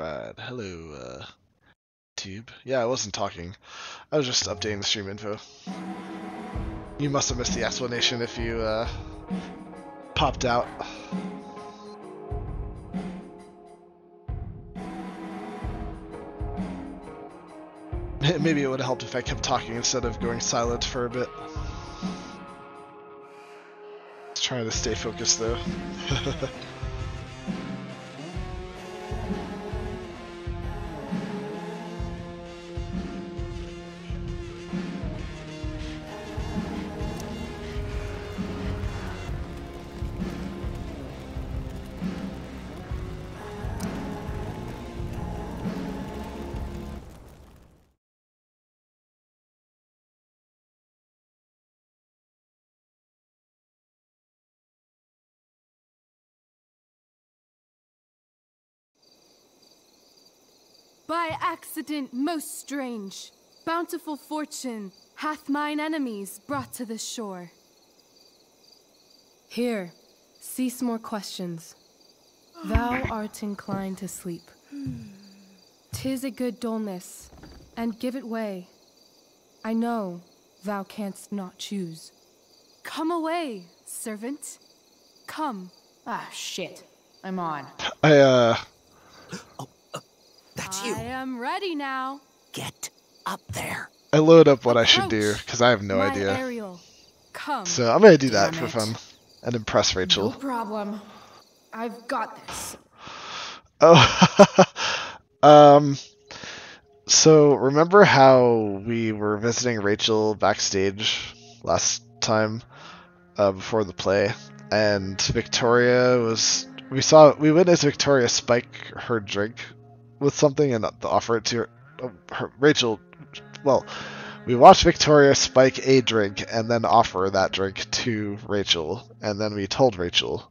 Right, hello, Tube. Yeah, I wasn't talking. I was just updating the stream info. You must have missed the explanation if you, popped out. Maybe it would have helped if I kept talking instead of going silent for a bit. Just trying to stay focused, though. By accident most strange, bountiful fortune hath mine enemies brought to this shore. Here, cease more questions. Thou art inclined to sleep. 'Tis a good dullness, and give it way. I know thou canst not choose. Come away, servant. Come. Ah, shit. I'm on. That's you. I am ready now. Get up there. I load up what I should do, because I have no idea. Ariel. Come. So I'm gonna do that Damn for it. fun. And impress Rachel. No problem. I've got this. Oh, so remember how we were visiting Rachel backstage last time, before the play, and Victoria was, we witnessed Victoria spike her drink with something and offer it to Rachel. Well, we watched Victoria spike a drink and then offer that drink to Rachel, and then we told Rachel.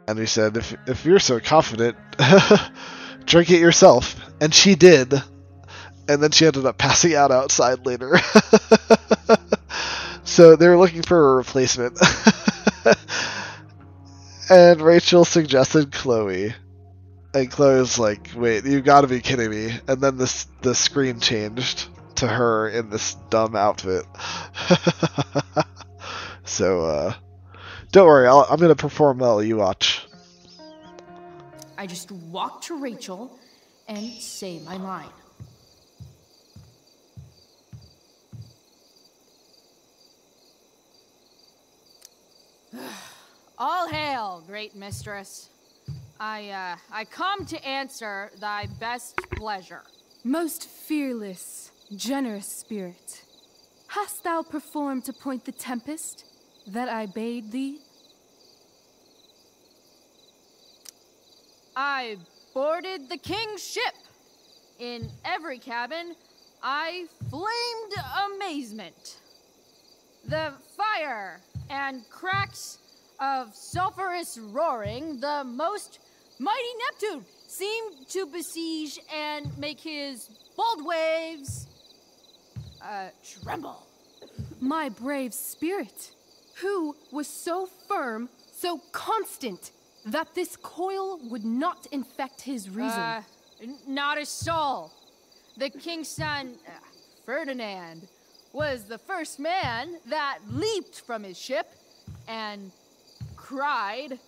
And we said, if you're so confident, drink it yourself. And she did. And then she ended up passing out outside later. So they were looking for a replacement. And Rachel suggested Chloe. And Chloe was like, wait, you gotta be kidding me. And then the screen changed to her in this dumb outfit. So, don't worry, I'm gonna perform well, you watch. I just walk to Rachel and say my line. All hail, great mistress. I come to answer thy best pleasure. Most fearless, generous spirit, hast thou performed to point the tempest that I bade thee? I boarded the king's ship. In every cabin, I flamed amazement. The fire and cracks of sulphurous roaring, the most mighty Neptune seemed to besiege and make his bold waves tremble. My brave spirit, who was so firm, so constant, that this coil would not infect his reason. Not a soul. The king's son, Ferdinand, was the first man that leaped from his ship and cried,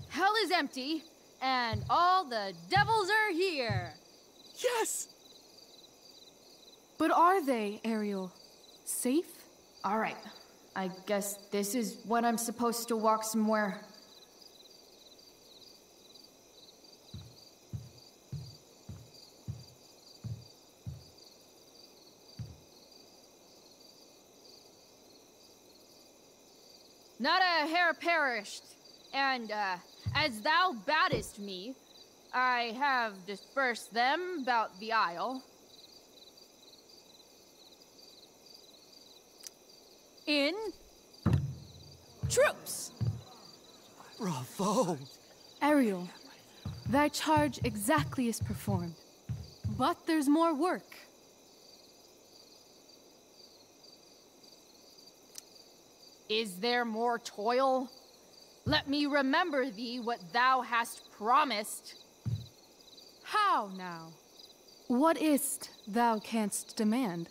hell is empty, and all the devils are here. Yes! But are they, Ariel? Safe? All right. I guess this is when I'm supposed to walk somewhere. Not a hair perished, and as thou baddest me, I have dispersed them about the isle. In troops. Bravo! Ariel, thy charge exactly is performed. But there's more work. Is there more toil? Let me remember thee what thou hast promised. How now? What is't thou canst demand?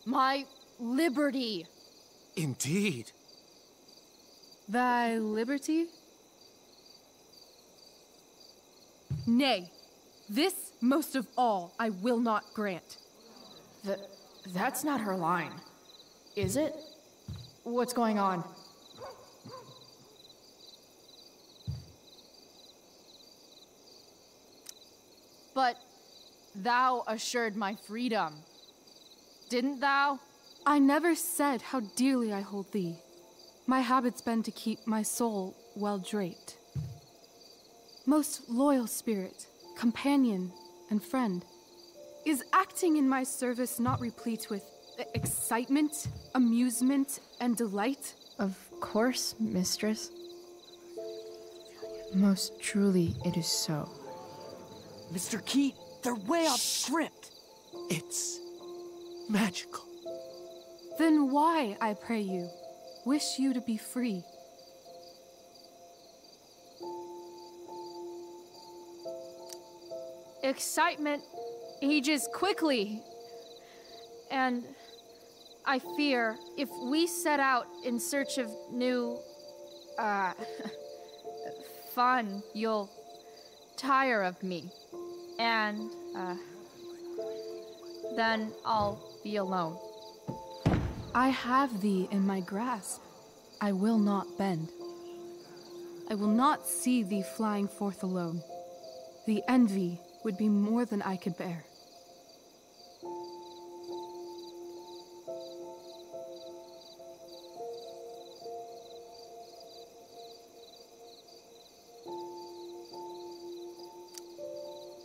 My liberty. Indeed. Thy liberty? Nay, this most of all I will not grant. That's not her line, is it? What's going on? But thou assured my freedom, didn't thou? I never said how dearly I hold thee. My habit's been to keep my soul well draped. Most loyal spirit, companion, and friend, is acting in my service not replete with excitement, amusement, and delight? Of course, mistress. Most truly it is so. Mr. Keat, they're way off script. It's magical. Then why, I pray you, wish you to be free? Excitement ages quickly. And I fear if we set out in search of new, fun, you'll tire of me. And, then I'll be alone. I have thee in my grasp. I will not bend. I will not see thee flying forth alone. The envy would be more than I could bear.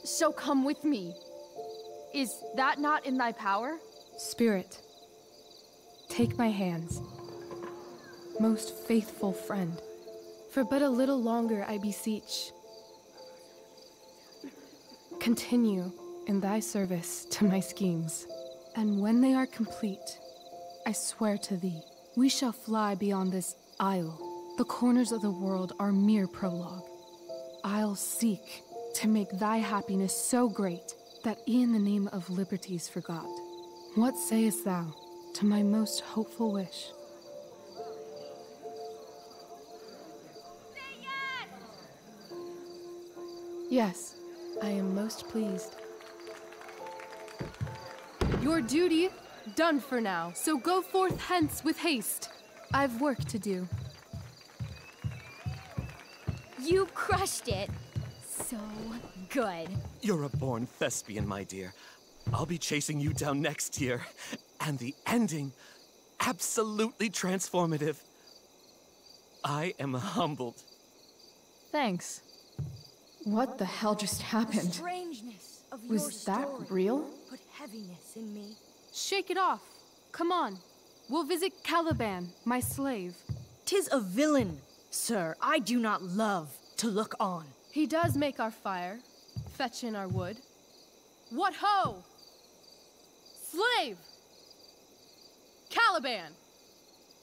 So come with me. Is that not in thy power? Spirit, take my hands. Most faithful friend, for but a little longer I beseech. Continue in thy service to my schemes, and when they are complete, I swear to thee, we shall fly beyond this isle. The corners of the world are mere prologue. I'll seek to make thy happiness so great that e'en the name of liberty's forgot. What sayest thou to my most hopeful wish? Say yes! Yes, I am most pleased. Your duty done for now, so go forth hence with haste. I've work to do. You crushed it. So good. You're a born thespian, my dear. I'll be chasing you down next year. And the ending, absolutely transformative. I am humbled. Thanks. What the hell just happened? Strangeness of your Was that story real? Put heaviness in me. Shake it off. Come on. We'll visit Caliban, my slave. 'Tis a villain, sir, I do not love to look on. He does make our fire, fetch in our wood. What ho! Slave! Caliban!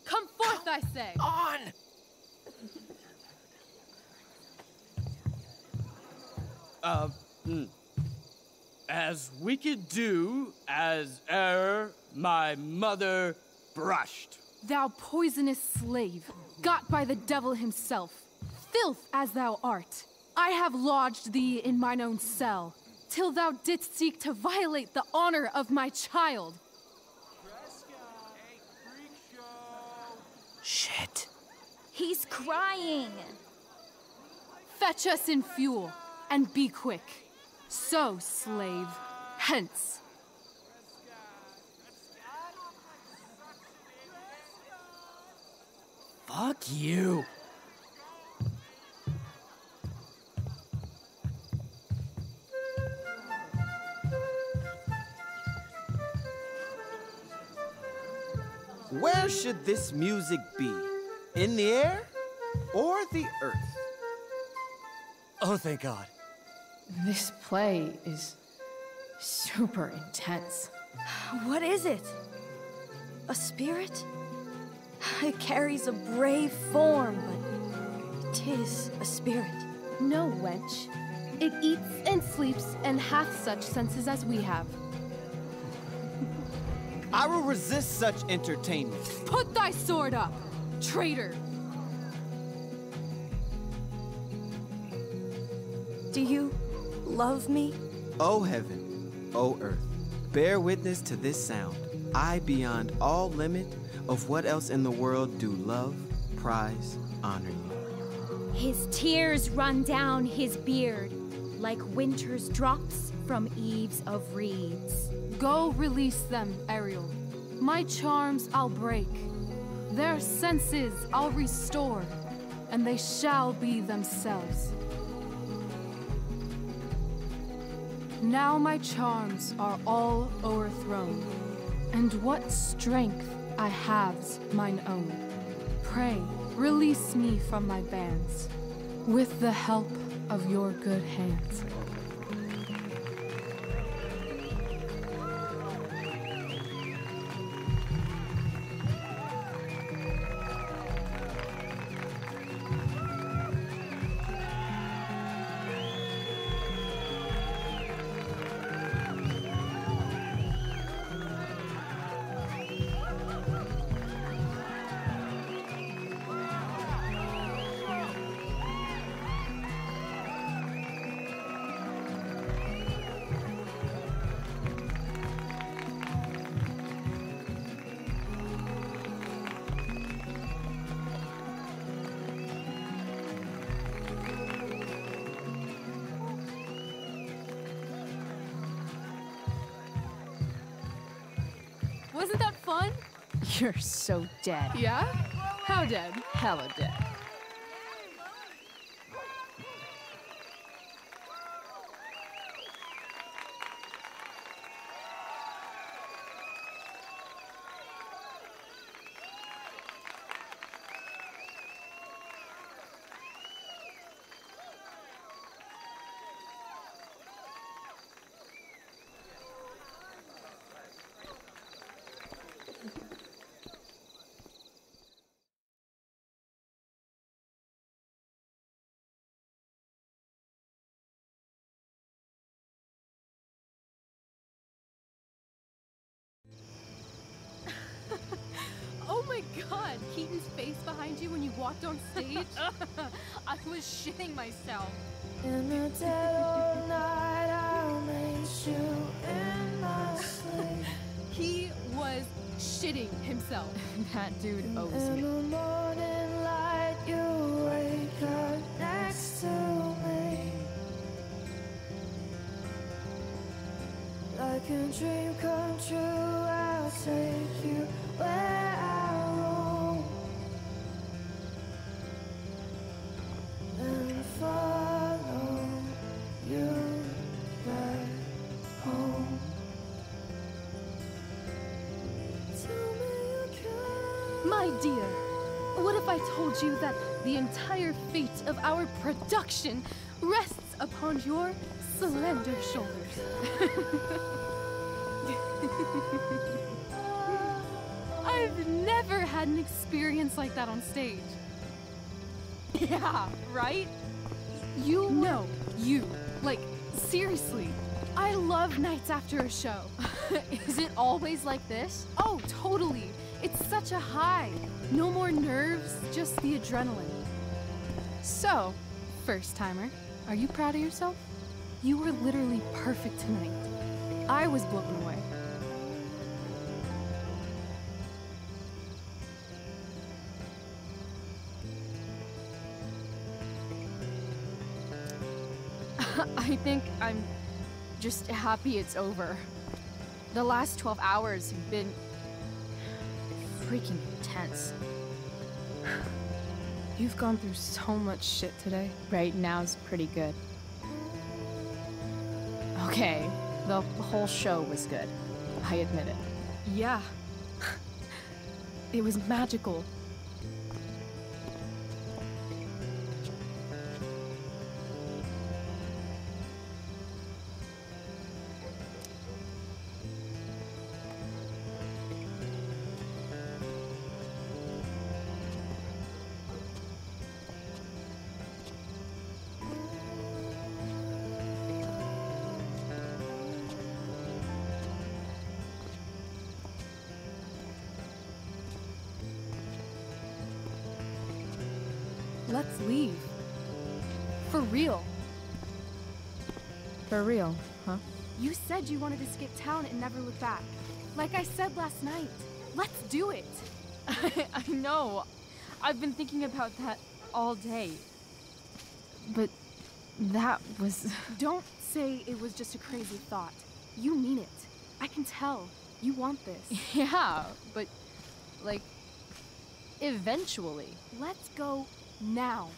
Come forth, I say! On! As wicked do as e'er my mother brushed. Thou poisonous slave, got by the devil himself, filth as thou art, I have lodged thee in mine own cell, till thou didst seek to violate the honor of my child. Shit. He's crying. Fetch us in fuel, and be quick. So, slave, hence. Fuck you. Where should this music be? In the air or the earth? Oh, thank God. This play is Super intense. What is it? A spirit? It carries a brave form, but 'tis a spirit. No, wench. It eats and sleeps and hath such senses as we have. I will resist such entertainment. Put thy sword up, traitor! Do you love me? O heaven, O earth, bear witness to this sound. I, beyond all limit of what else in the world do love, prize, honor you. His tears run down his beard like winter's drops from eaves of reeds. Go release them, Ariel. My charms I'll break. Their senses I'll restore, and they shall be themselves. Now my charms are all o'erthrown, and what strength I have's mine own. Pray, release me from my bands, with the help of your good hands. Wasn't that fun? You're so dead. Yeah? How dead? Hella dead. Oh my god, Keaton's face behind you when you walked on stage? I was shitting myself. In the dead of night, I'll meet you in my sleep. He was shitting himself. That dude owes In me. the morning light, you wake up next to me. Like a dream come true, I'll take you where I roam and follow you back home. Tell me you care. My dear, what if I told you that the entire fate of our production rests upon your slender shoulders? I've never had an experience like that on stage. Yeah, right? You? No, you. Like, seriously. I love nights after a show. Is it always like this? Oh, totally. It's such a high. No more nerves, just the adrenaline. So, first timer, are you proud of yourself? You were literally perfect tonight. I was blown away. I think I'm just happy it's over. The last 12 hours have been freaking intense. You've gone through so much shit today. Right now's pretty good. Okay, the whole show was good. I admit it. Yeah. It was magical. let's leave. For real. For real, huh? You said you wanted to skip town and never look back. Like I said last night. Let's do it. I know. I've been thinking about that all day. But that was... Don't say it was just a crazy thought. You mean it. I can tell. You want this. Yeah, but, like, eventually. Let's go now.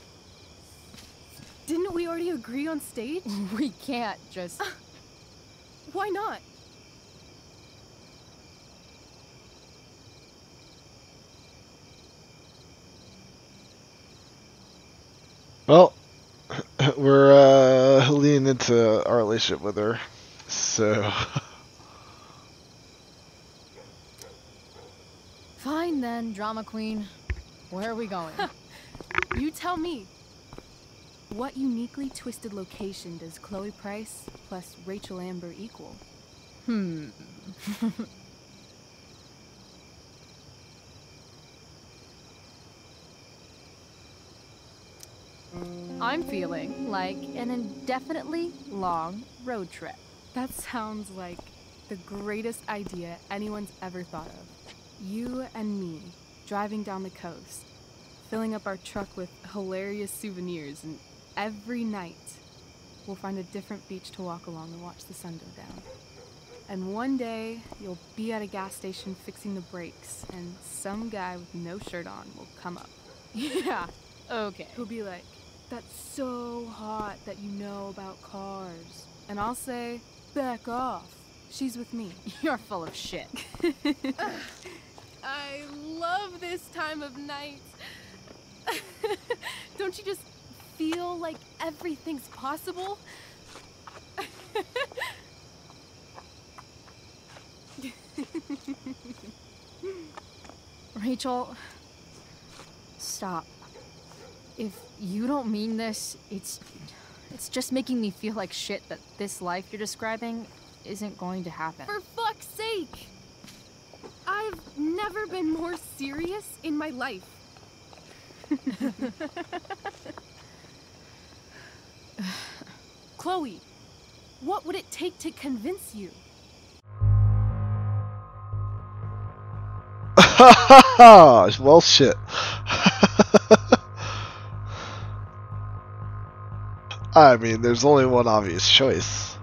Didn't we already agree on stage? We can't just... Why not? Well, we're leaning into our relationship with her, so... Fine then, drama queen. Where are we going? You tell me. What uniquely twisted location does Chloe Price plus Rachel Amber equal? I'm feeling like an indefinitely long road trip. That sounds like the greatest idea anyone's ever thought of. You and me, driving down the coast, filling up our truck with hilarious souvenirs, and every night we'll find a different beach to walk along and watch the sun go down. And one day you'll be at a gas station fixing the brakes, and some guy with no shirt on will come up. Yeah, okay. He'll be like, "That's so hot that you know about cars." And I'll say, "Back off. She's with me." You're full of shit. I love this time of night. Don't you just feel like everything's possible? Rachel, stop. If you don't mean this, it's just making me feel like shit that this life you're describing isn't going to happen. For fuck's sake! I've never been more serious in my life. Chloe, what would it take to convince you? Well, shit. I mean, there's only one obvious choice.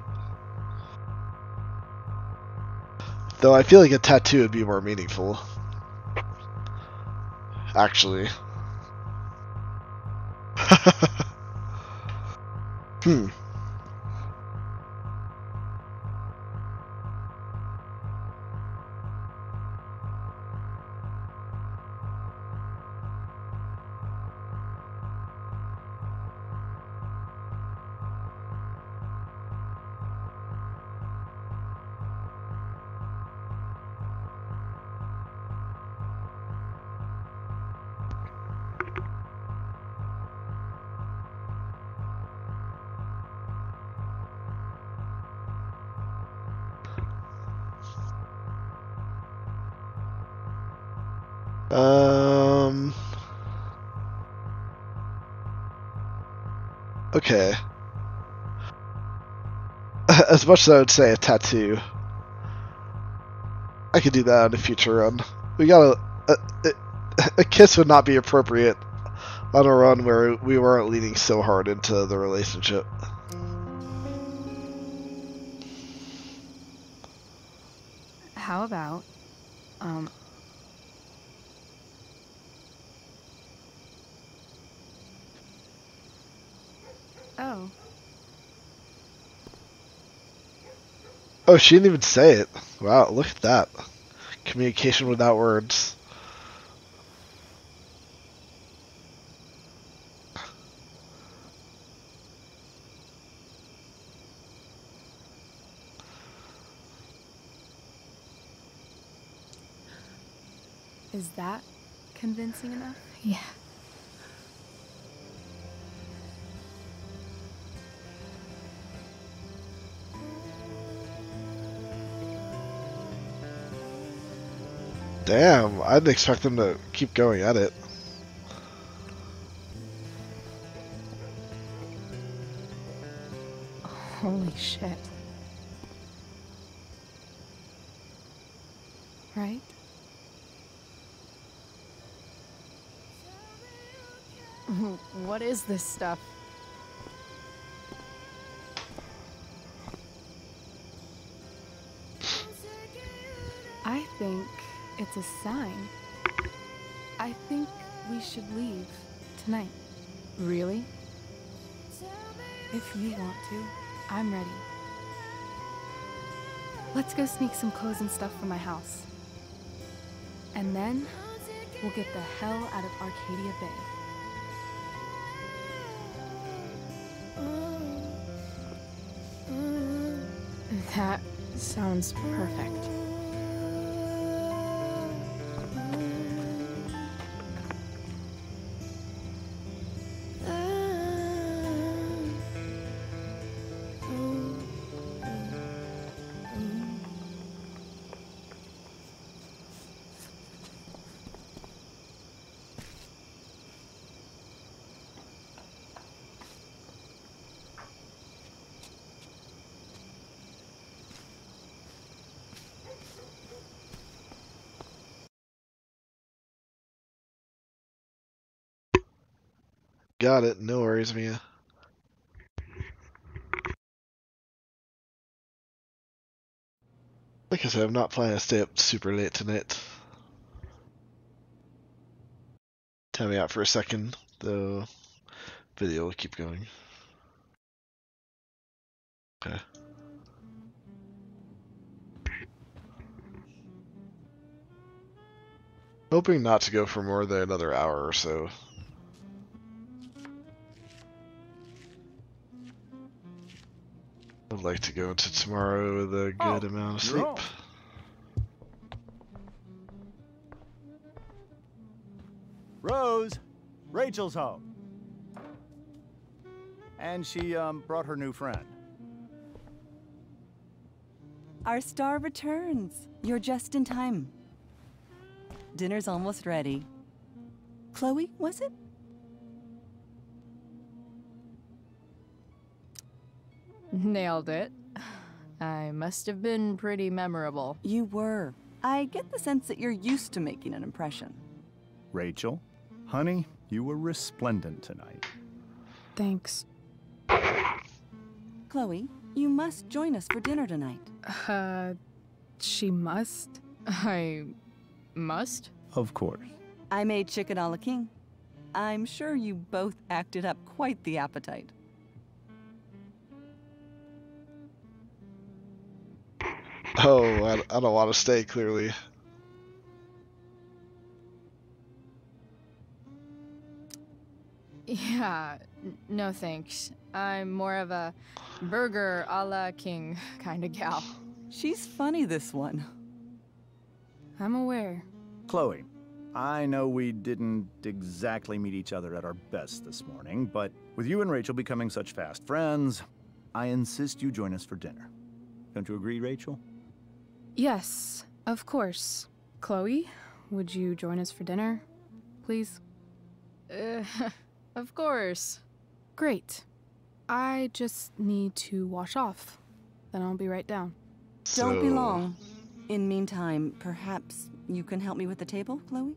Though I feel like a tattoo would be more meaningful. Actually. Hmm. Okay. As much as I would say a tattoo, I could do that on a future run. We gotta... a kiss would not be appropriate on a run where we weren't leaning so hard into the relationship. How about, Oh. Oh, she didn't even say it. Wow, look at that. Communication without words. Is that convincing enough? yeah. Damn, I didn't expect them to keep going at it. shit. Right? What is this stuff? I think it's a sign. I think we should leave tonight. Really? If you want to, I'm ready. Let's go sneak some clothes and stuff from my house. And then, we'll get the hell out of Arcadia Bay. That sounds perfect. Got it. No worries, Mia. Like I said, I'm not planning to stay up super late tonight. Time me out for a second. The video will keep going. Okay. Hoping not to go for more than another hour or so. I'd like to go into tomorrow with a good amount of sleep. Rose, Rachel's home. And she brought her new friend. Our star returns. You're just in time. Dinner's almost ready. Chloe, was it? Nailed it. I must have been pretty memorable. You were. I get the sense that you're used to making an impression. Rachel, honey, you were resplendent tonight. Thanks. Chloe, you must join us for dinner tonight. She must? I must? Of course. I made chicken a la king. I'm sure you both acted up quite the appetite. Oh, I don't want to stay, clearly. Yeah, no thanks. I'm more of a burger a la king kind of gal. She's funny, this one. I'm aware. Chloe, I know we didn't exactly meet each other at our best this morning, but with you and Rachel becoming such fast friends, I insist you join us for dinner. Don't you agree, Rachel? Yes, of course. Chloe, would you join us for dinner, please? Of course. Great. I just need to wash off. Then I'll be right down. Don't be long. In meantime, perhaps you can help me with the table, Chloe?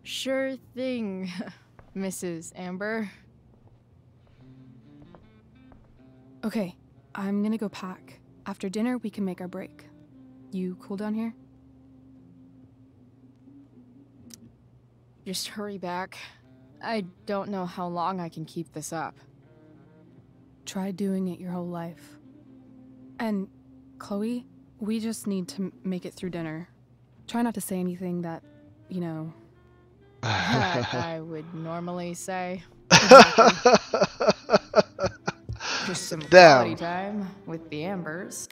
Sure thing, Mrs. Amber. Okay, I'm gonna go pack. After dinner, we can make our break. You cool down here? Just hurry back. I don't know how long I can keep this up. Try doing it your whole life. And, Chloe, we just need to make it through dinner. Try not to say anything that, you know... that I would normally say. Just some quality time with the Ambers.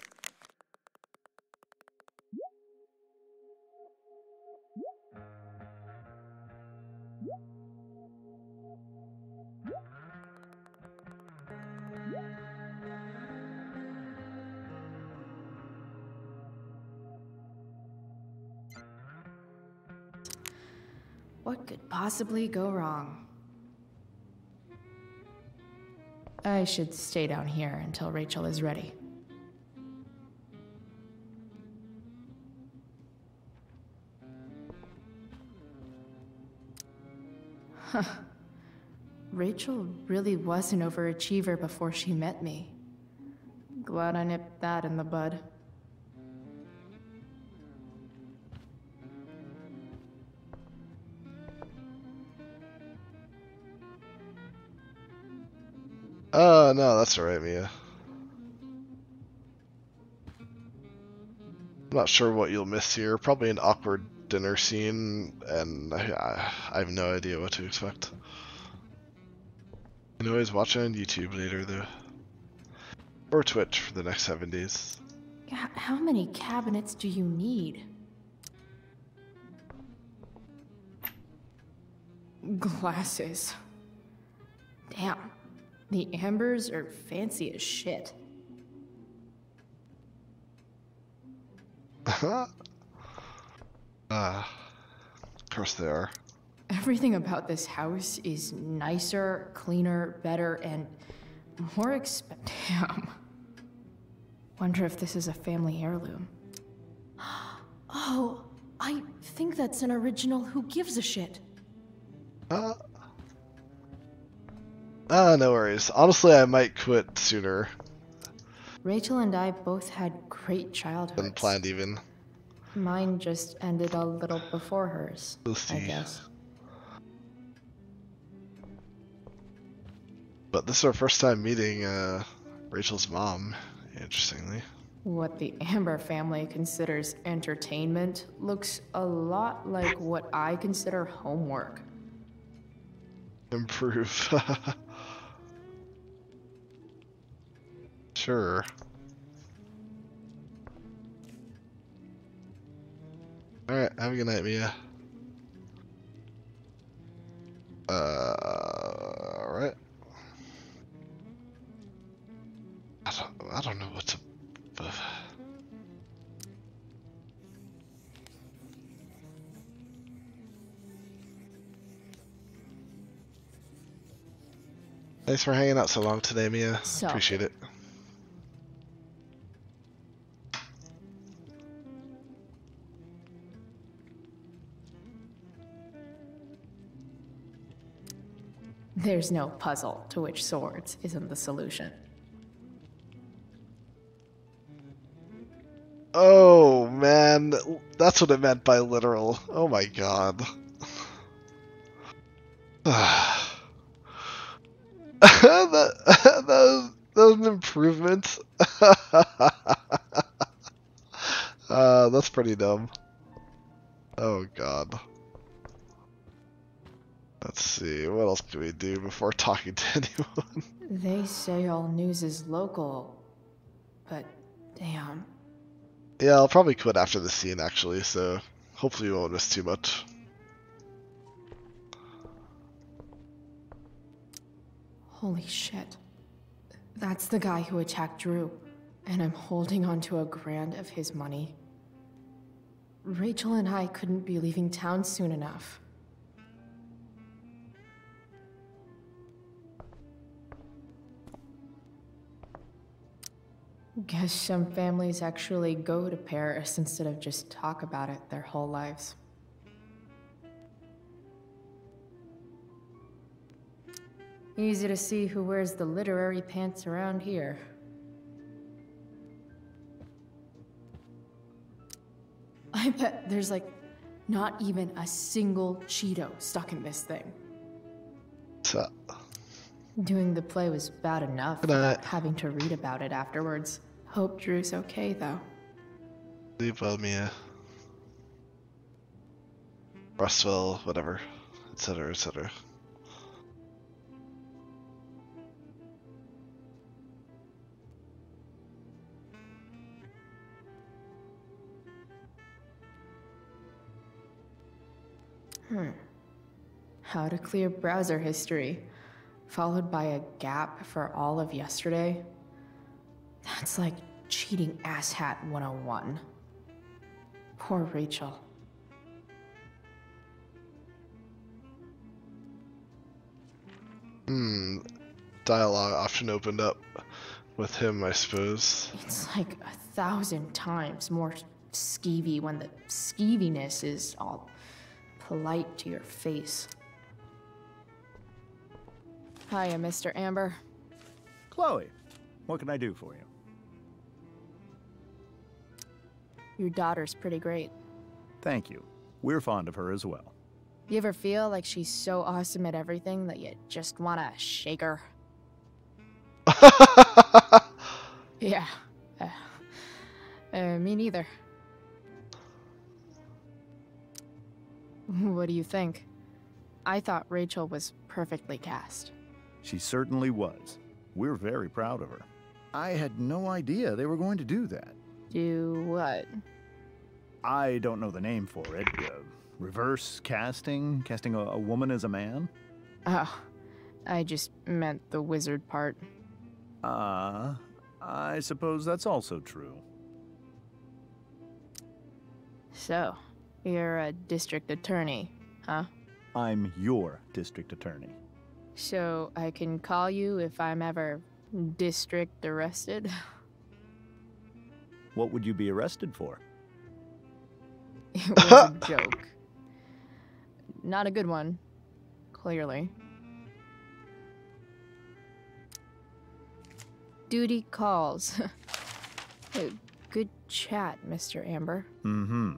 What could possibly go wrong? I should stay down here until Rachel is ready. Rachel really was an overachiever before she met me. Glad I nipped that in the bud. Oh, no, that's alright, Mia. I'm not sure what you'll miss here. Probably an awkward dinner scene, and I have no idea what to expect. You can always watch it on YouTube later, though. Or Twitch for the next 7 days. How many cabinets do you need? Glasses. Damn. The ambers are fancy as shit. Of course they are. Everything about this house is nicer, cleaner, better, and more Damn. Wonder if this is a family heirloom. Oh, I think that's an original Who Gives a Shit. No worries. Honestly, I might quit sooner Rachel and I both had great childhoods. than planned even. Mine just ended a little before hers, We'll see. I guess. But this is our first time meeting Rachel's mom, interestingly. What the Amber family considers entertainment looks a lot like what I consider homework. Improve. Sure. Alright, have a good night, Mia. Alright. I don't know what to... Thanks for hanging out so long today, Mia. Appreciate it. There's no puzzle to which swords isn't the solution. Oh, man. That's what it meant by literal. Oh my god. that was an improvement. That's pretty dumb. Oh god. Let's see, what else can we do before talking to anyone? They say all news is local, but damn. Yeah, I'll probably quit after the scene actually, so hopefully you won't miss too much. Holy shit. That's the guy who attacked Drew, and I'm holding onto a grand of his money. Rachel and I couldn't be leaving town soon enough. Guess some families actually go to Paris instead of just talk about it their whole lives. Easy to see who wears the literary pants around here. I bet there's like not even a single Cheeto stuck in this thing. So. Doing the play was bad enough without having to read about it afterwards. Hope Drew's okay, though. Sleep well, Mia. Rest well, whatever, etc., etc. How to clear browser history, followed by a gap for all of yesterday. That's like cheating asshat 101. Poor Rachel. Dialogue option opened up with him, I suppose. It's like 1,000 times more skeevy when the skeeviness is all polite to your face. Hiya, Mr. Amber. Chloe, what can I do for you? Your daughter's pretty great. Thank you. We're fond of her as well. You ever feel like she's so awesome at everything that you just wanna shake her? Yeah. Me neither. What do you think? I thought Rachel was perfectly cast. She certainly was. We're very proud of her. I had no idea they were going to do that. Do what? I don't know the name for it. Reverse casting? Casting a woman as a man? Oh, I just meant the wizard part. I suppose that's also true. So, you're a district attorney, huh? I'm your district attorney. So I can call you if I'm ever district arrested? What would you be arrested for? It was a joke. Not a good one, clearly. Duty calls. Good chat, Mr. Amber. Mm-hmm.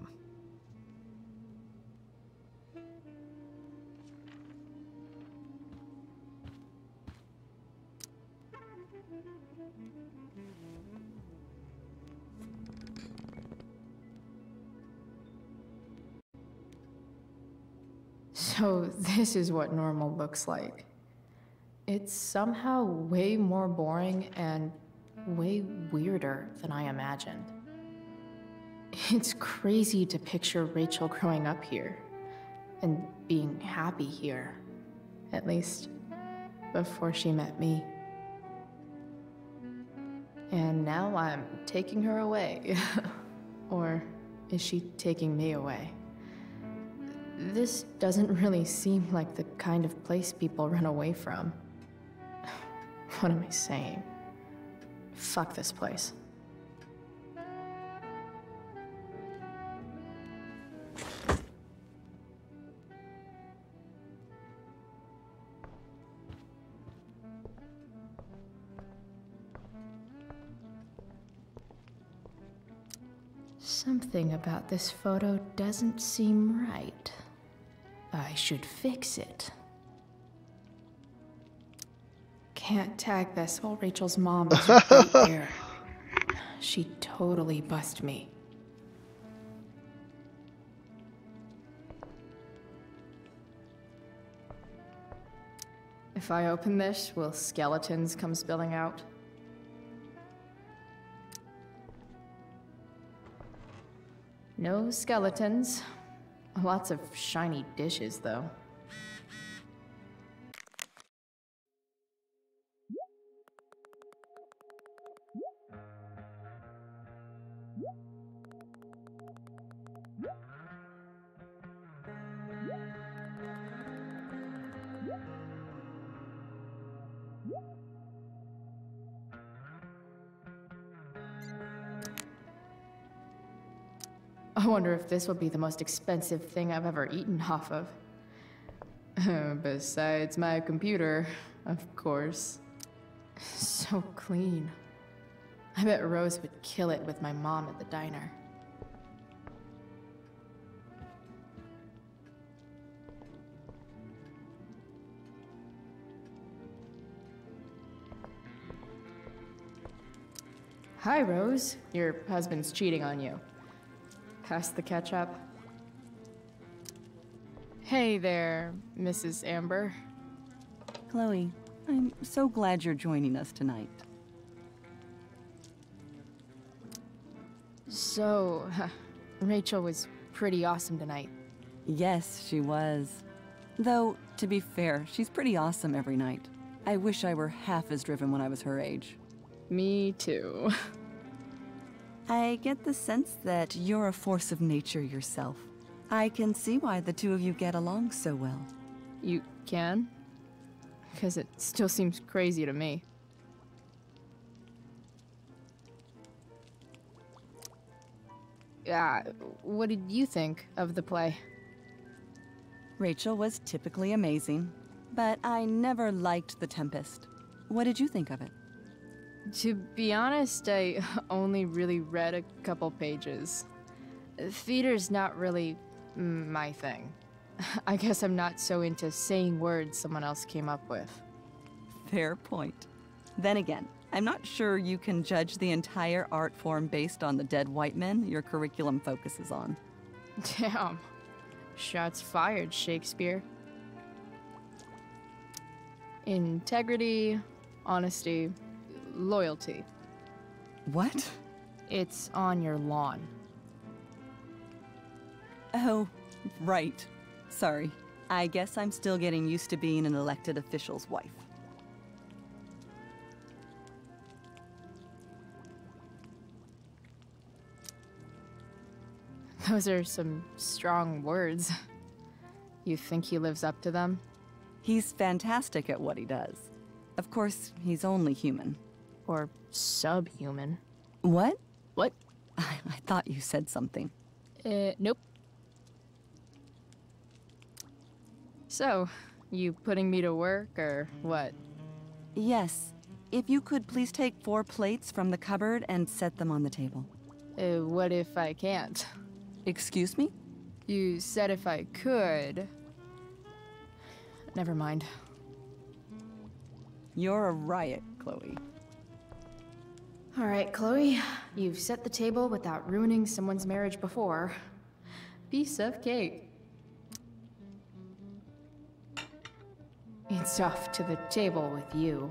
So this is what normal looks like. It's somehow way more boring and way weirder than I imagined. It's crazy to picture Rachel growing up here and being happy here, at least before she met me. And now I'm taking her away. Or is she taking me away? This doesn't really seem like the kind of place people run away from. What am I saying? Fuck this place. Something about this photo doesn't seem right. I should fix it. Can't tag this while Rachel's mom is right there. She'd totally bust me. If I open this, will skeletons come spilling out? No skeletons. Lots of shiny dishes, though. I wonder if this will be the most expensive thing I've ever eaten off of. Besides my computer, of course. So clean. I bet Rose would kill it with my mom at the diner. Hi, Rose. Your husband's cheating on you. Pass the ketchup. Hey there, Mrs. Amber. Chloe, I'm so glad you're joining us tonight. So, Rachel was pretty awesome tonight. Yes, she was. Though, to be fair, she's pretty awesome every night. I wish I were half as driven when I was her age. Me too. I get the sense that you're a force of nature yourself. I can see why the two of you get along so well. You can? Because it still seems crazy to me. What did you think of the play? Rachel was typically amazing. but I never liked The Tempest. What did you think of it? To be honest, I only really read a couple pages. Theater's not really my thing. I guess I'm not so into saying words someone else came up with. Fair point. Then again, I'm not sure you can judge the entire art form based on the dead white men your curriculum focuses on. Damn. Shots fired, Shakespeare. Integrity, honesty, loyalty. What? It's on your lawn. Oh, right. Sorry. I guess I'm still getting used to being an elected official's wife. Those are some strong words. You think he lives up to them? He's fantastic at what he does. Of course, he's only human. Or subhuman. What? What? I thought you said something. Nope. So, you putting me to work, or what? Yes. If you could please take 4 plates from the cupboard and set them on the table. What if I can't? Excuse me? You said if I could. Never mind. You're a riot, Chloe. All right, Chloe. You've set the table without ruining someone's marriage before. Piece of cake. It's off to the table with you.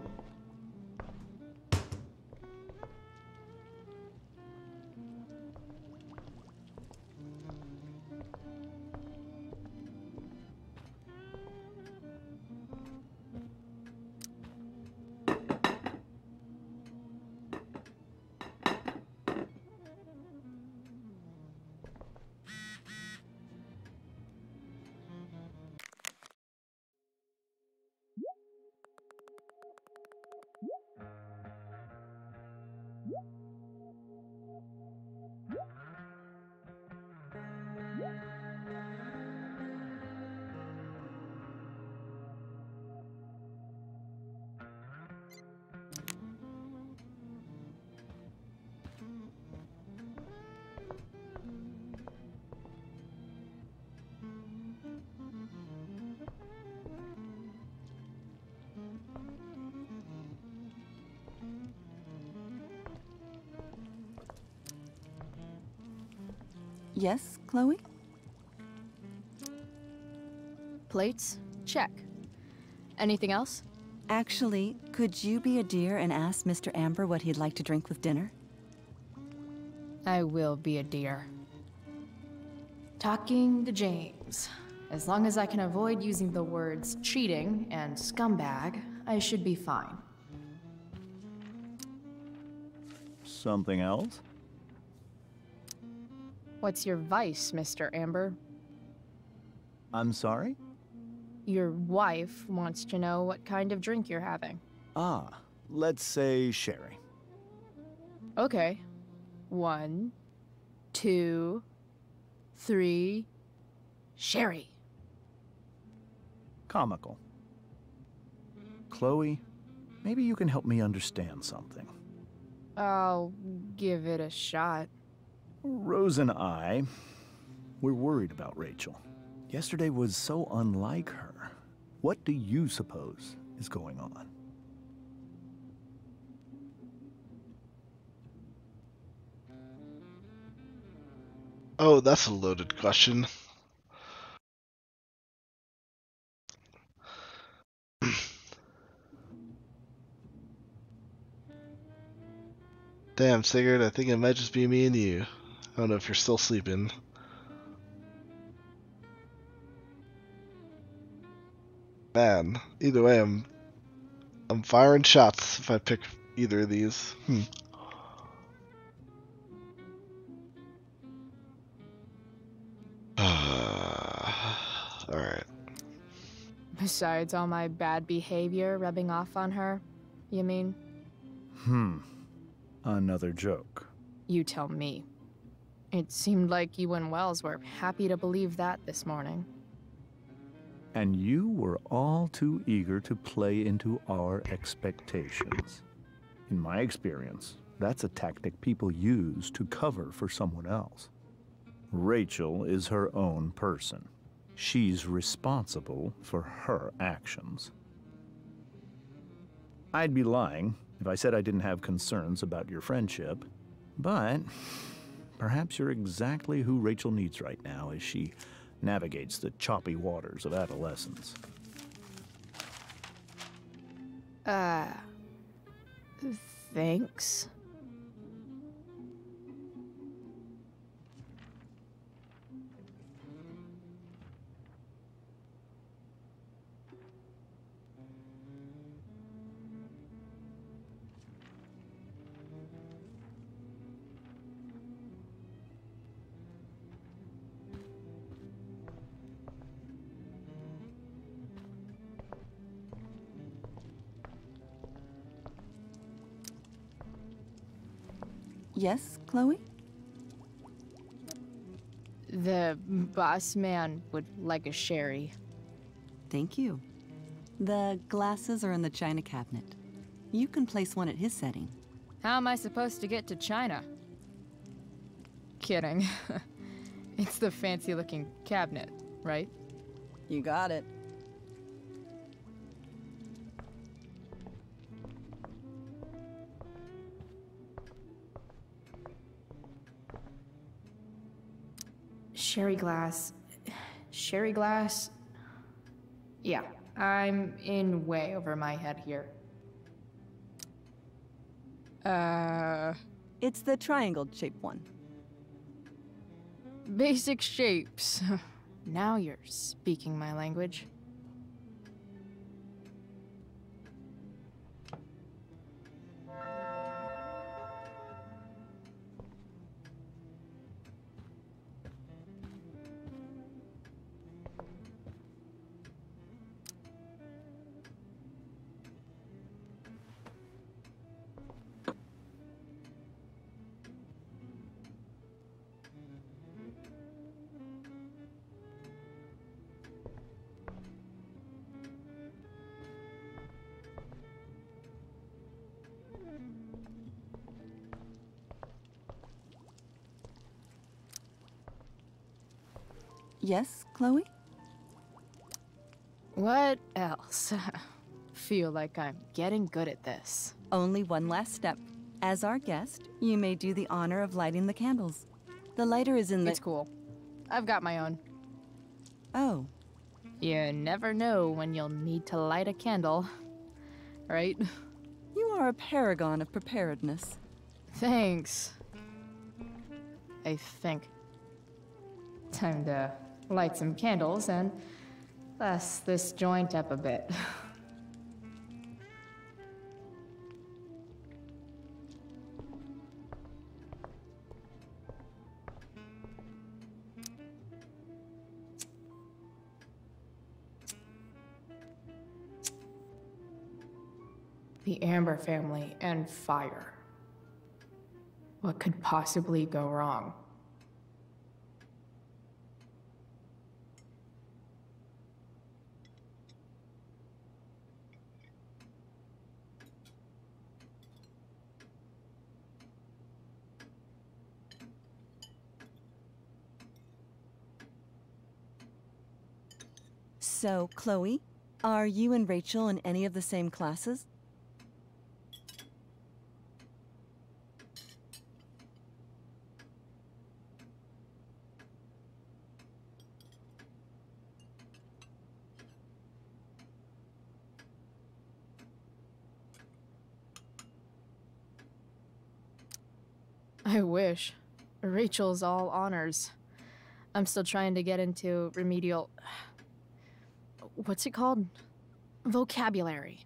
Yes, Chloe? Plates? Check. Anything else? Actually, could you be a dear and ask Mr. Amber what he'd like to drink with dinner? I will be a dear. Talking to James. As long as I can avoid using the words cheating and scumbag, I should be fine. Something else? What's your vice, Mr. Amber? I'm sorry? Your wife wants to know what kind of drink you're having. Ah, let's say sherry. Okay. 1, 2, 3... Sherry. Comical. Chloe, maybe you can help me understand something. I'll give it a shot. Rose and I, we're worried about Rachel. Yesterday was so unlike her. What do you suppose is going on? Oh, that's a loaded question. Damn, Sigurd, I think it might just be me and you. I don't know if you're still sleeping. Man, either way, I'm firing shots if I pick either of these. Alright. Besides all my bad behavior rubbing off on her, you mean? Another joke. You tell me. It seemed like you and Wells were happy to believe that this morning. And you were all too eager to play into our expectations. In my experience, that's a tactic people use to cover for someone else. Rachel is her own person. She's responsible for her actions. I'd be lying if I said I didn't have concerns about your friendship, but perhaps you're exactly who Rachel needs right now as she navigates the choppy waters of adolescence. Thanks. Yes, Chloe? The boss man would like a sherry. Thank you. The glasses are in the china cabinet. You can place one at his setting. How am I supposed to get to China? Kidding. It's the fancy-looking cabinet, right? You got it. Sherry glass. Sherry glass? Yeah, I'm in way over my head here. It's the triangle-shaped one. Basic shapes. Now you're speaking my language. Yes, Chloe? What else? Feel like I'm getting good at this. Only one last step. As our guest, you may do the honor of lighting the candles. The lighter is in the... It's cool. I've got my own. Oh. You never know when you'll need to light a candle, right? You are a paragon of preparedness. Thanks. I think. Time to light some candles and bless this joint up a bit. The Amber family and fire. What could possibly go wrong? So, Chloe, are you and Rachel in any of the same classes? I wish. Rachel's all honors. I'm still trying to get into remedial... What's it called? Vocabulary.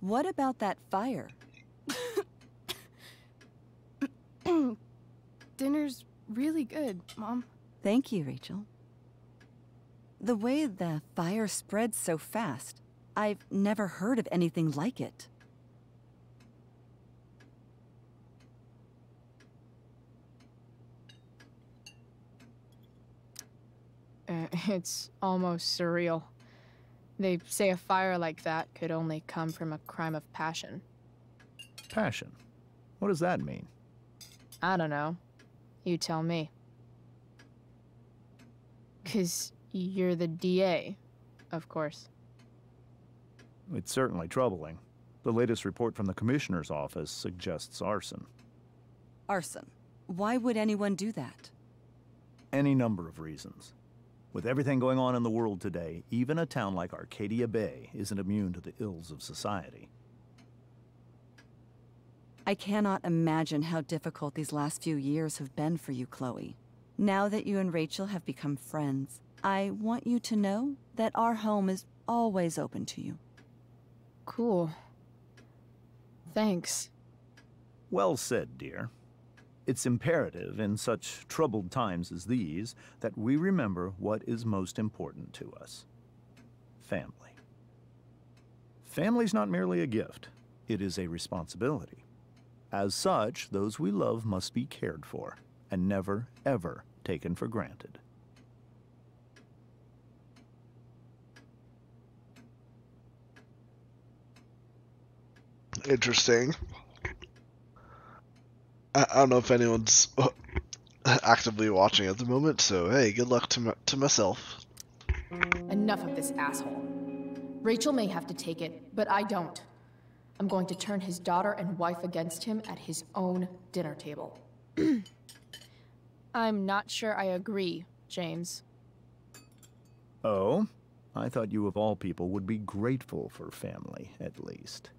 What about that fire? Dinner's really good, Mom. Thank you, Rachel. The way the fire spreads so fast, I've never heard of anything like it. It's almost surreal. They say a fire like that could only come from a crime of passion. Passion? What does that mean? I don't know. You tell me. 'Cause you're the DA, of course. It's certainly troubling. The latest report from the Commissioner's office suggests arson. Arson. Why would anyone do that? Any number of reasons. With everything going on in the world today, even a town like Arcadia Bay isn't immune to the ills of society. I cannot imagine how difficult these last few years have been for you, Chloe. Now that you and Rachel have become friends, I want you to know that our home is always open to you. Cool. Thanks. Well said, dear. It's imperative in such troubled times as these that we remember what is most important to us. Family. Family's not merely a gift, it is a responsibility. As such, those we love must be cared for and never, ever taken for granted. Interesting. I don't know if anyone's actively watching at the moment, so hey, good luck to myself. Enough of this asshole. Rachel may have to take it, but I don't. I'm going to turn his daughter and wife against him at his own dinner table. I'm not sure I agree, James. Oh? I thought you of all people would be grateful for family, at least.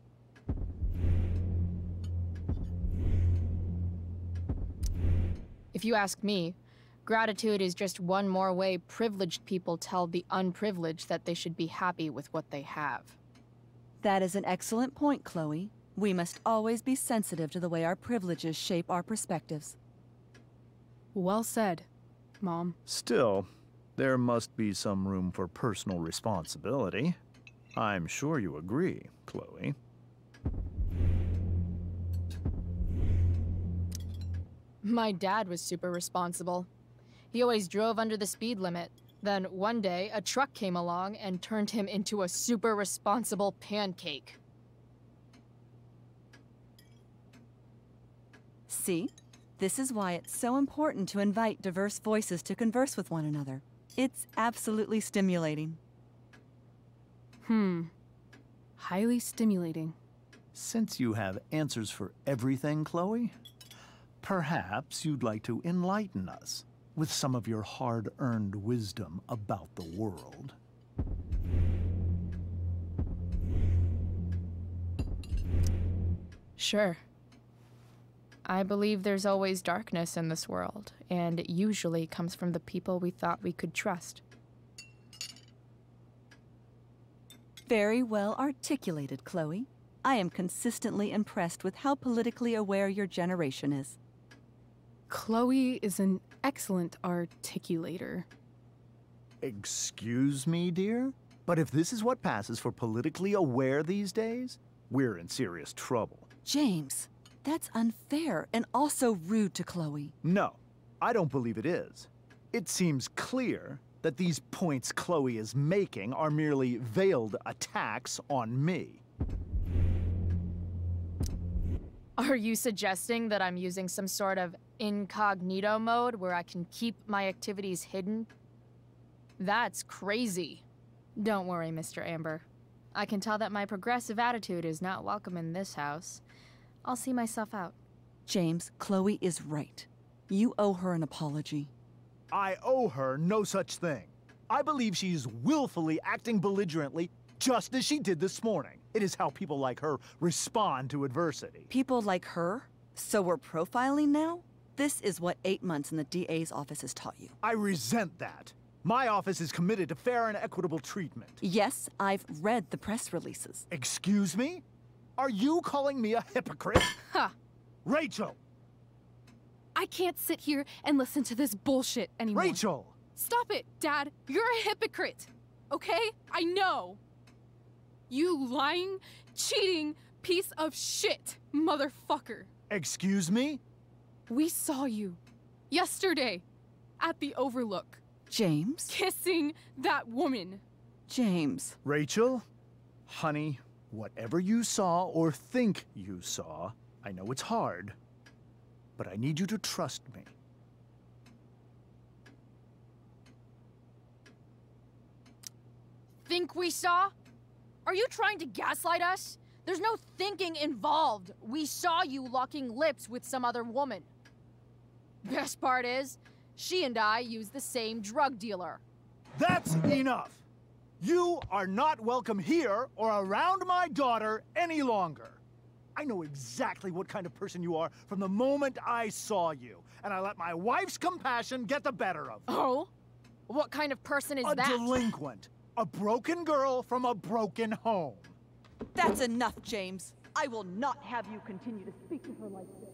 If you ask me, gratitude is just one more way privileged people tell the unprivileged that they should be happy with what they have. That is an excellent point, Chloe. We must always be sensitive to the way our privileges shape our perspectives. Well said, Mom. Still, there must be some room for personal responsibility. I'm sure you agree, Chloe. My dad was super responsible. He always drove under the speed limit. Then one day, a truck came along and turned him into a super responsible pancake. See? This is why it's so important to invite diverse voices to converse with one another. It's absolutely stimulating. Highly stimulating. Since you have answers for everything, Chloe, perhaps you'd like to enlighten us with some of your hard-earned wisdom about the world. Sure. I believe there's always darkness in this world, and it usually comes from the people we thought we could trust. Very well articulated, Chloe. I am consistently impressed with how politically aware your generation is. Chloe is an excellent articulator. Excuse me, dear? But if this is what passes for politically aware these days, we're in serious trouble. James, that's unfair and also rude to Chloe. No, I don't believe it is. It seems clear that these points Chloe is making are merely veiled attacks on me. Are you suggesting that I'm using some sort of incognito mode where I can keep my activities hidden? That's crazy. Don't worry, Mr. Amber. I can tell that my progressive attitude is not welcome in this house. I'll see myself out. James, Chloe is right. You owe her an apology. I owe her no such thing. I believe she's willfully acting belligerently just as she did this morning. It is how people like her respond to adversity. People like her? So we're profiling now? This is what 8 months in the DA's office has taught you. I resent that. My office is committed to fair and equitable treatment. Yes, I've read the press releases. Excuse me? Are you calling me a hypocrite? Ha! Rachel! I can't sit here and listen to this bullshit anymore. Rachel! Stop it, Dad! You're a hypocrite! Okay? I know! You lying, cheating piece of shit, motherfucker! Excuse me? We saw you yesterday at the Overlook. James? Kissing that woman. James. Rachel, honey, whatever you saw or think you saw, I know it's hard, but I need you to trust me. Think we saw? Are you trying to gaslight us? There's no thinking involved. We saw you locking lips with some other woman. Best part is, she and I use the same drug dealer. That's enough! You are not welcome here or around my daughter any longer. I know exactly what kind of person you are from the moment I saw you, and I let my wife's compassion get the better of me. Oh? What kind of person is that? A delinquent. A broken girl from a broken home. That's enough, James. I will not have you continue to speak to her like this.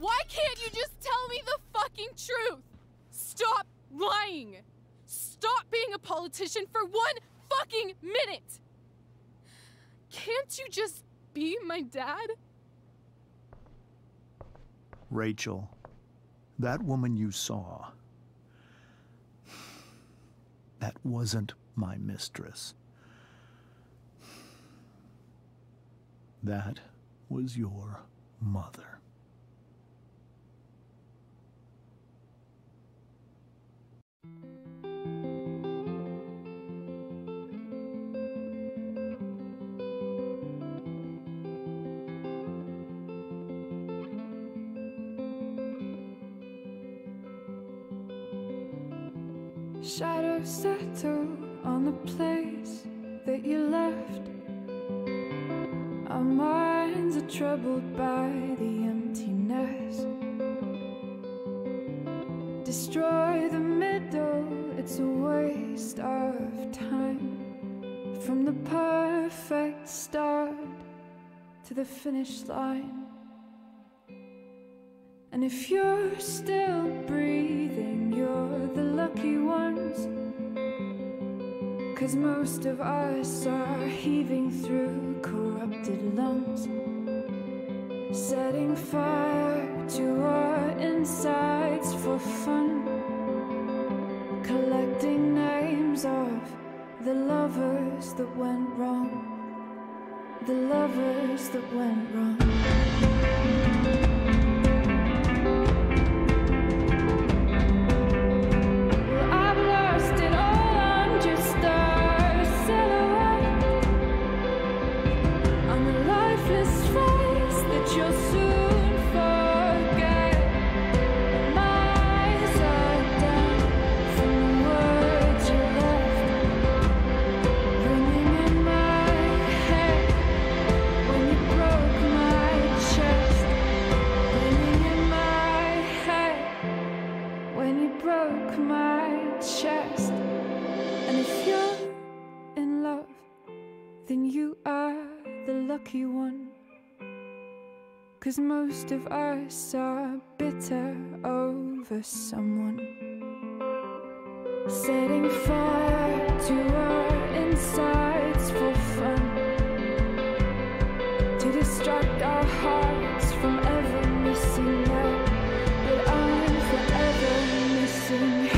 Why can't you just tell me the fucking truth? Stop lying. Stop being a politician for 1 fucking minute. Can't you just be my dad? Rachel, that woman you saw, that wasn't my mistress. That was your mother. Shadows settle on the place that you left. Our minds are troubled by the emptiness. Destroy the middle, it's a waste of time. From the perfect start to the finish line. And if you're still breathing, you're the lucky ones. 'Cause most of us are heaving through corrupted lungs, setting fire to our insides for fun, collecting names of the lovers that went wrong, the lovers that went wrong. One, 'cause most of us are bitter over someone, setting fire to our insides for fun, to distract our hearts from ever missing out. But I'm forever missing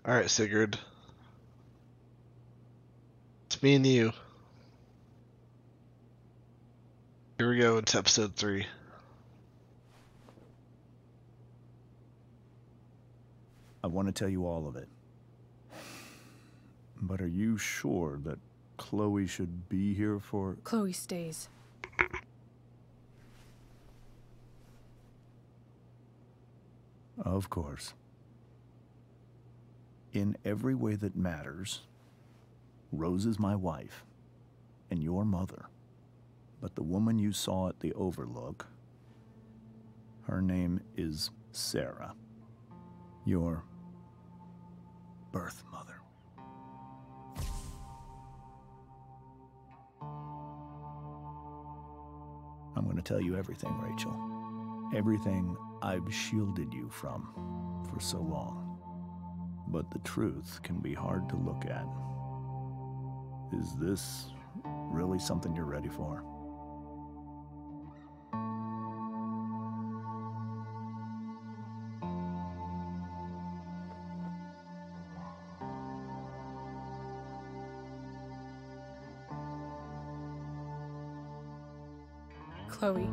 Alright, Sigurd. It's me and you. Here we go into episode 3. I want to tell you all of it. But are you sure that Chloe should be here for... Chloe stays. Of course. In every way that matters, Rose is my wife and your mother. But the woman you saw at the Overlook, her name is Sarah, your birth mother. I'm going to tell you everything, Rachel. Everything I've shielded you from for so long. But the truth can be hard to look at. Is this really something you're ready for? Chloe.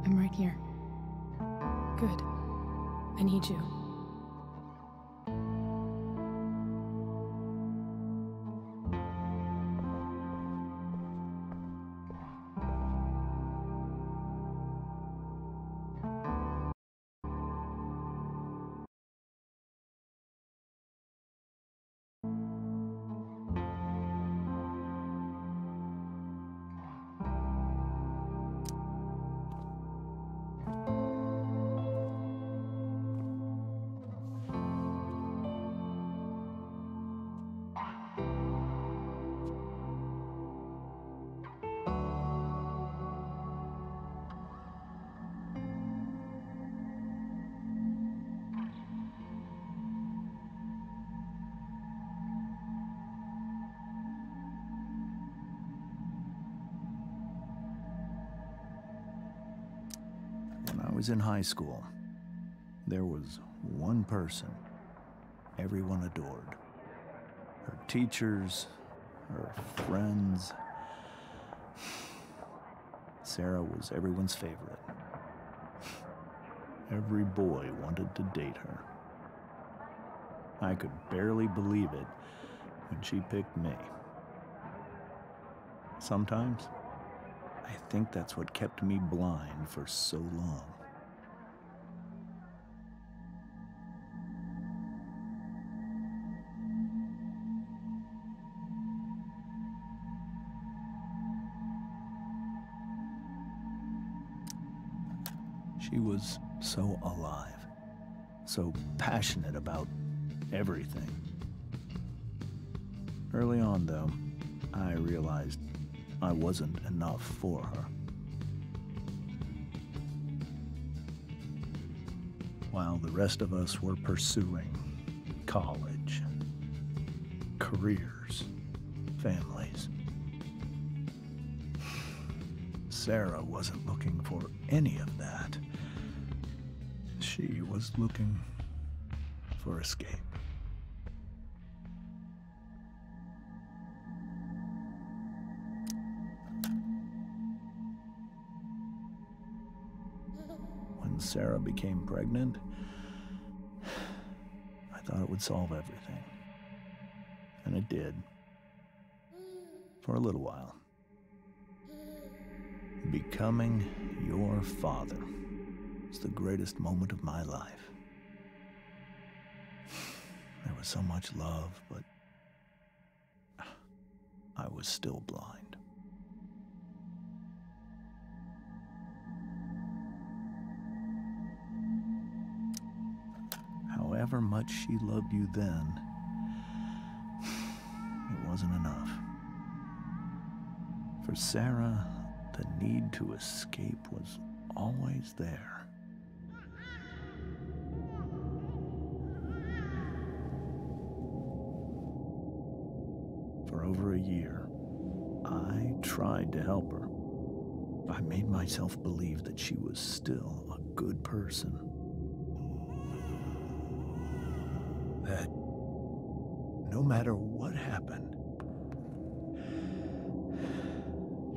I'm right here. Good. I need you. When I was in high school, there was one person everyone adored. Her teachers, her friends. Sarah was everyone's favorite. Every boy wanted to date her. I could barely believe it when she picked me. Sometimes, I think that's what kept me blind for so long. She was so alive, so passionate about everything. Early on, though, I realized I wasn't enough for her. While the rest of us were pursuing college, careers, families, Sarah wasn't looking for any of that. She was looking for escape. When Sarah became pregnant, I thought it would solve everything. And it did. For a little while. Becoming your father was the greatest moment of my life. There was so much love, but I was still blind. However much she loved you then, it wasn't enough. For Sarah, the need to escape was always there. For over a year, I tried to help her. I made myself believe that she was still a good person. That no matter what happened,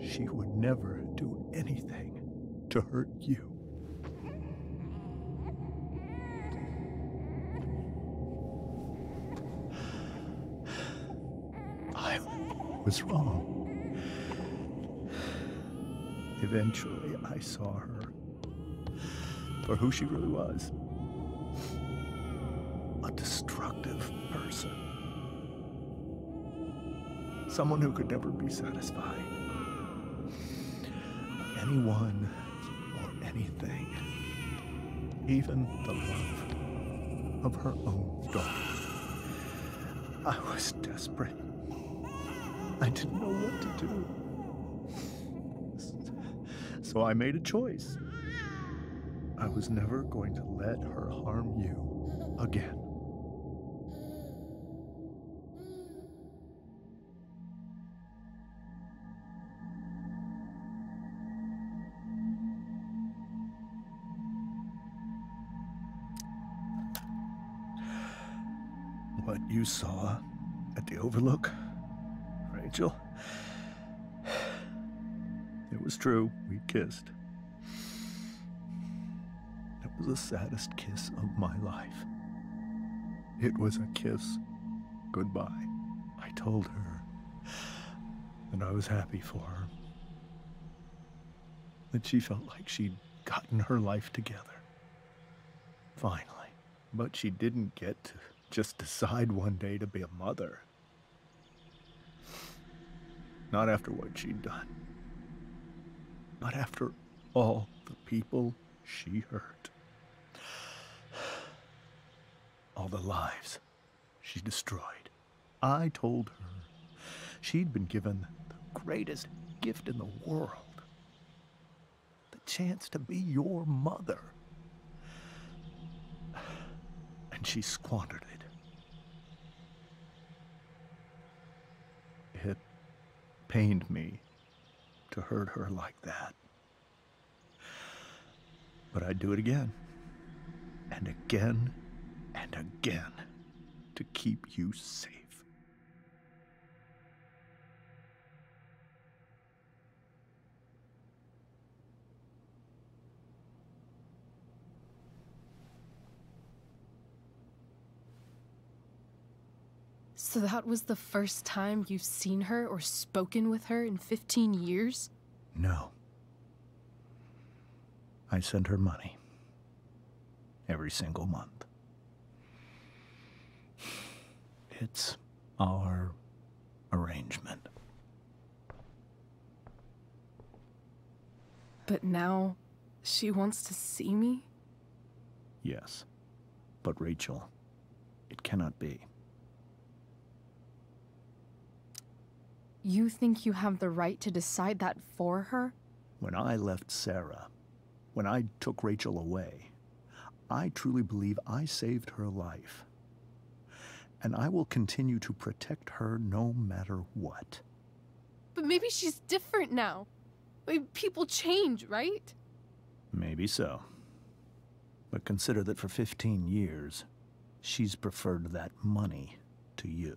she would never do anything to hurt you. I was wrong. Eventually, I saw her for who she really was. A destructive person. Someone who could never be satisfied. Anyone or anything. Even the love of her own daughter. I was desperate. I didn't know what to do. So I made a choice. I was never going to let her harm you again. What you saw at the Overlook, Rachel, it was true. We kissed. It was the saddest kiss of my life. It was a kiss goodbye. I told her that I was happy for her. That she felt like she'd gotten her life together. Finally. But she didn't get to just decide one day to be a mother. Not after what she'd done. Not after all the people she hurt. All the lives she destroyed. I told her she'd been given the greatest gift in the world. The chance to be your mother. And she squandered it. It pained me to hurt her like that. But I'd do it again. And again and again to keep you safe. So that was the first time you've seen her or spoken with her in 15 years? No. I send her money. Every single month. It's our arrangement. But now, she wants to see me? Yes. But Rachel, it cannot be. You think you have the right to decide that for her? When I left Sarah, when I took Rachel away, I truly believe I saved her life. And I will continue to protect her no matter what. But maybe she's different now. Maybe people change, right? Maybe so. But consider that for 15 years, she's preferred that money to you.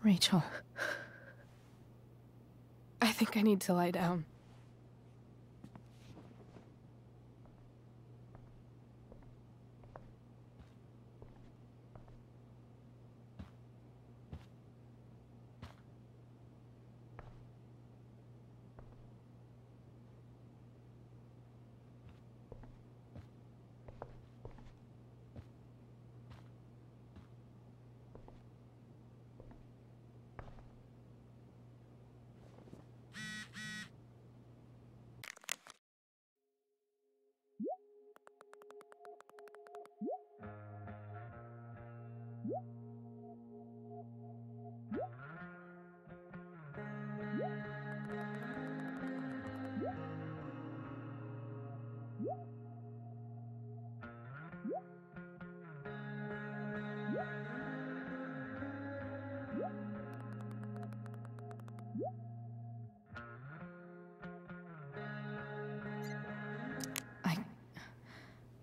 Rachel. I think I need to lie down.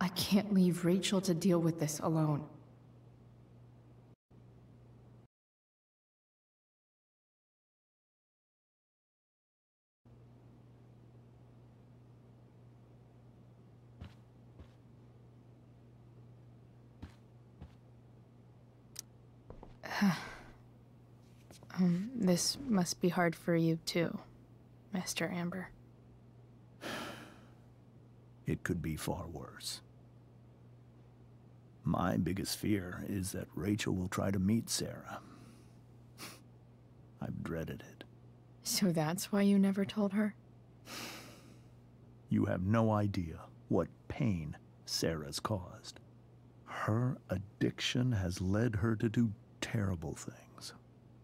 I can't leave Rachel to deal with this alone. This must be hard for you too, Master Amber. It could be far worse. My biggest fear is that Rachel will try to meet Sarah. I've dreaded it. So that's why you never told her? You have no idea what pain Sarah's caused. Her addiction has led her to do terrible things.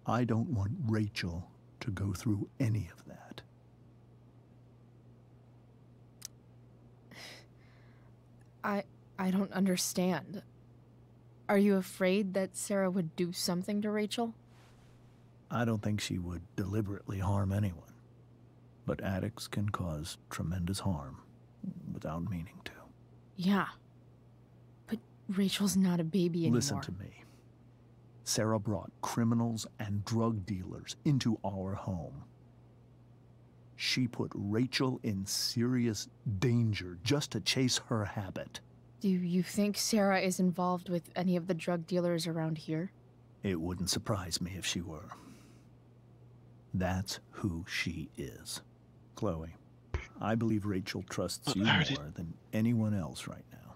I don't want Rachel to go through any of that. I don't understand. Are you afraid that Sarah would do something to Rachel? I don't think she would deliberately harm anyone. But addicts can cause tremendous harm without meaning to. Yeah. But Rachel's not a baby anymore. Listen to me. Sarah brought criminals and drug dealers into our home. She put Rachel in serious danger just to chase her habit. Do you think Sarah is involved with any of the drug dealers around here? It wouldn't surprise me if she were. That's who she is. Chloe, I believe Rachel trusts you more than anyone else right now.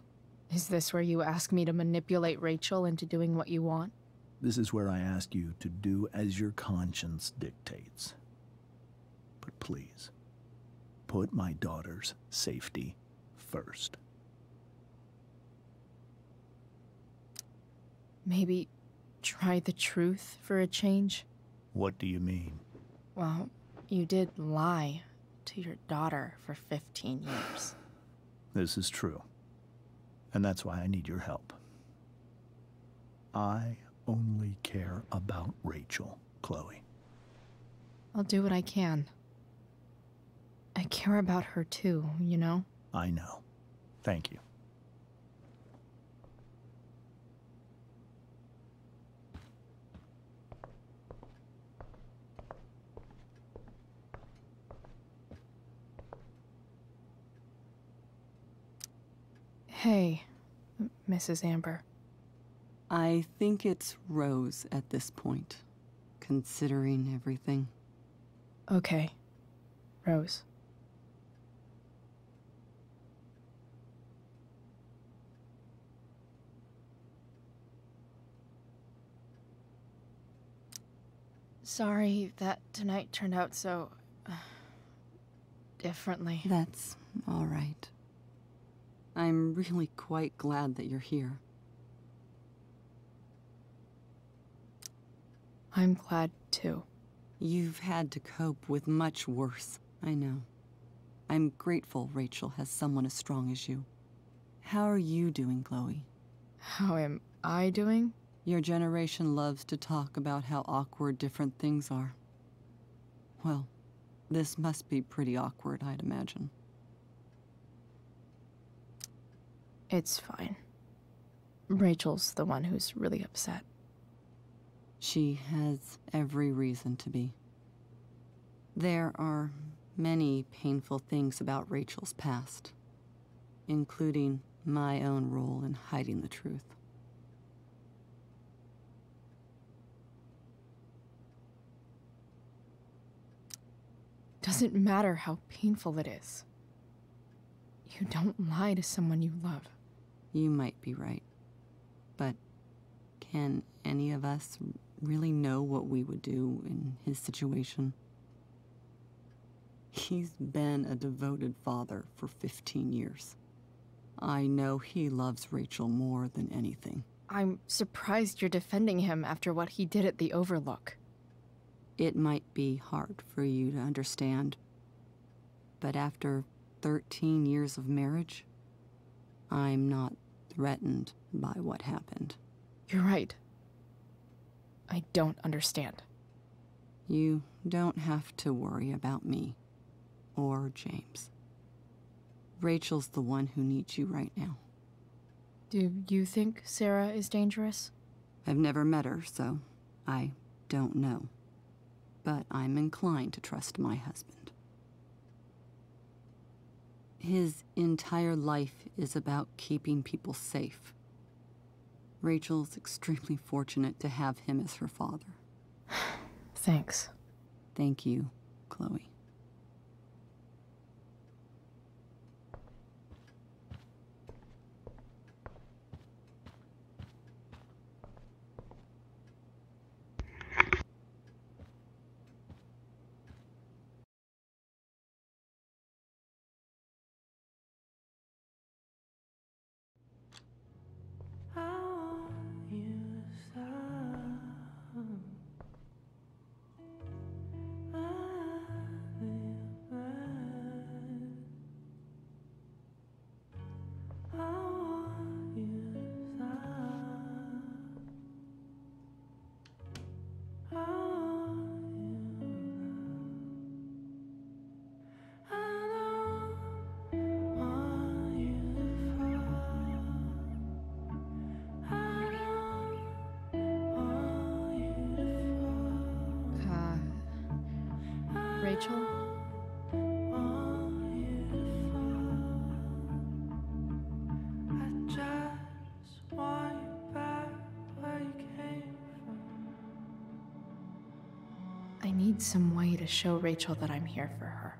Is this where you ask me to manipulate Rachel into doing what you want? This is where I ask you to do as your conscience dictates. But please, put my daughter's safety first. Maybe try the truth for a change? What do you mean? Well, you did lie to your daughter for 15 years. This is true. And that's why I need your help. I only care about Rachel, Chloe. I'll do what I can. I care about her too, you know? I know. Thank you. Hey, Mrs. Amber. I think it's Rose at this point, considering everything. Okay, Rose. Sorry that tonight turned out so... differently. That's all right. I'm really quite glad that you're here. I'm glad, too. You've had to cope with much worse, I know. I'm grateful Rachel has someone as strong as you. How are you doing, Chloe? How am I doing? Your generation loves to talk about how awkward different things are. Well, this must be pretty awkward, I'd imagine. It's fine. Rachel's the one who's really upset. She has every reason to be. There are many painful things about Rachel's past, including my own role in hiding the truth. Doesn't matter how painful it is. You don't lie to someone you love. You might be right. But can any of us really know what we would do in his situation? He's been a devoted father for 15 years. I know he loves Rachel more than anything. I'm surprised you're defending him after what he did at the Overlook. It might be hard for you to understand, but after 13 years of marriage, I'm not threatened by what happened. You're right. I don't understand. You don't have to worry about me or James. Rachel's the one who needs you right now. Do you think Sarah is dangerous? I've never met her, so I don't know. But I'm inclined to trust my husband. His entire life is about keeping people safe. Rachel's extremely fortunate to have him as her father. Thanks. Thank you, Chloe. Rachel? I need some way to show Rachel that I'm here for her.